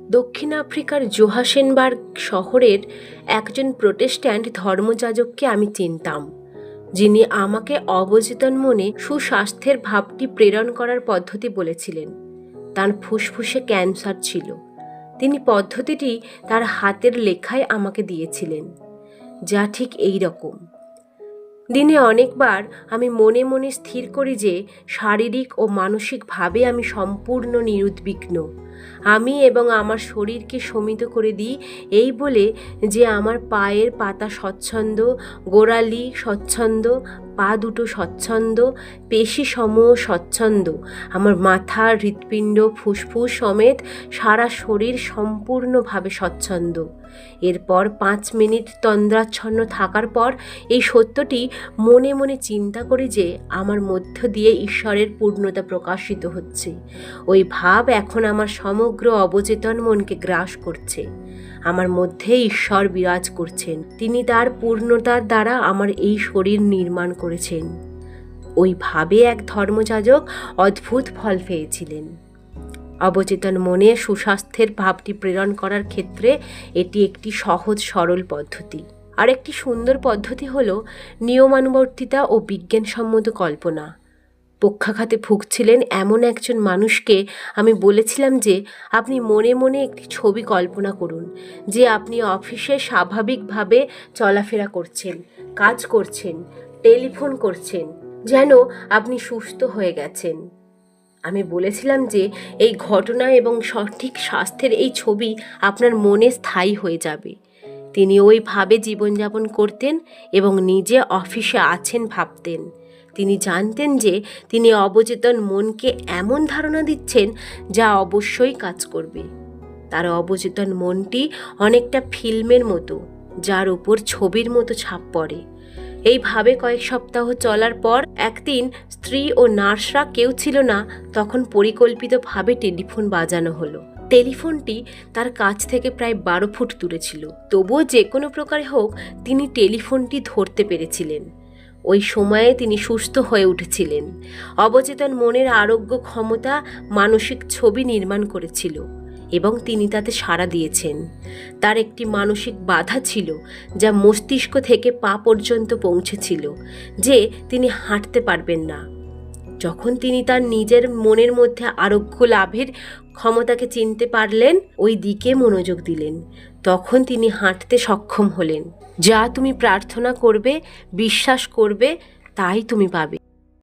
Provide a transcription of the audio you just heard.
দক্ষিণ আফ্রিকার জোহানেসবার্গ শহরের একজন প্রোটেস্ট্যান্ট ধর্মযাজককে আমি চিনতাম, যিনি আমাকে অবচেতন মনে সুস্বাস্থ্যের ভাবটি প্রেরণ করার পদ্ধতি বলেছিলেন। তার ফুসফুসে ক্যান্সার ছিল। তিনি পদ্ধতিটি তার হাতের লেখায় আমাকে দিয়েছিলেন, যা ঠিক এই রকম। দিনে অনেকবার আমি মনে মনে স্থির করি যে শারীরিক ও মানসিকভাবে আমি সম্পূর্ণ নিরুদ্বিগ্ন। আমি এবং আমার শরীরকে শমিত করে দিই এই বলে যে আমার পায়ের পাতা স্বচ্ছন্দ, গোড়ালি স্বচ্ছন্দ, পা দুটো স্বচ্ছন্দ, পেশিসমূহ স্বচ্ছন্দ, আমার মাথা, হৃৎপিণ্ড, ফুসফুস সমেত সারা শরীর সম্পূর্ণভাবে স্বচ্ছন্দ। এরপর 5 মিনিট তন্দ্রাচ্ছন্ন থাকার পর এই সত্যটি মনে মনে চিন্তা করি যে আমার মধ্য দিয়ে ঈশ্বরের পূর্ণতা প্রকাশিত হচ্ছে। ওই ভাব এখন আমার সমগ্র অবচেতন মনকে গ্রাস করছে। আমার মধ্যে ঈশ্বর বিরাজ করছেন। তিনি তার পূর্ণতার দ্বারা আমার এই শরীর নির্মাণ করেছেন। ওই ভাবে এক ধর্মযাজক অদ্ভুত ফল পেয়েছিলেন। অবচেতন মনে সুস্বাস্থ্যের ভাবটি প্রেরণ করার ক্ষেত্রে এটি একটি সহজ সরল পদ্ধতি। আর একটি সুন্দর পদ্ধতি হলো নিয়মানুবর্তিতা ও বিজ্ঞানসম্মত কল্পনা। পক্ষাঘাতে ভুগছিলেন এমন একজন মানুষকে আমি বলেছিলাম যে আপনি মনে মনে একটি ছবি কল্পনা করুন যে আপনি অফিসে স্বাভাবিকভাবে চলাফেরা করছেন, কাজ করছেন, টেলিফোন করছেন, যেন আপনি সুস্থ হয়ে গেছেন। আমি বলেছিলাম যে এই ঘটনা এবং সঠিক স্বাস্থ্যের এই ছবি আপনার মনে স্থায়ী হয়ে যাবে। তিনি ওইভাবে জীবনযাপন করতেন এবং নিজে অফিসে আছেন ভাবতেন। তিনি জানতেন যে তিনি অবচেতন মনকে এমন ধারণা দিচ্ছেন যা অবশ্যই কাজ করবে। তার অবচেতন মনটি অনেকটা ফিল্মের মতো, যার উপর ছবির মতো ছাপ পড়ে। এইভাবে কয়েক সপ্তাহ চলার পর একদিন স্ত্রী ও নার্সরা কেউ ছিল না, তখন পরিকল্পিতভাবে টেলিফোন বাজানো হলো। টেলিফোনটি তার কাছ থেকে প্রায় 12 ফুট দূরে ছিল। তবুও যে কোনো প্রকারে হোক তিনি টেলিফোনটি ধরতে পেরেছিলেন। ওই সময়ে তিনি সুস্থ হয়ে উঠেছিলেন। অবচেতন মনের আরোগ্য ক্ষমতা মানসিক ছবি নির্মাণ করেছিল এবং তিনি তাতে সাড়া দিয়েছেন। তার একটি মানসিক বাধা ছিল যা মস্তিষ্ক থেকে পা পর্যন্ত পৌঁছেছিল, যে তিনি হাঁটতে পারবেন না। যখন তিনি তার নিজের মনের মধ্যে আরোগ্য লাভের ক্ষমতাকে চিনতে পারলেন, ওই দিকে মনোযোগ দিলেন, তখন তিনি হাঁটতে সক্ষম হলেন। যা তুমি প্রার্থনা করবে, বিশ্বাস করবে, তাই তুমি পাবে।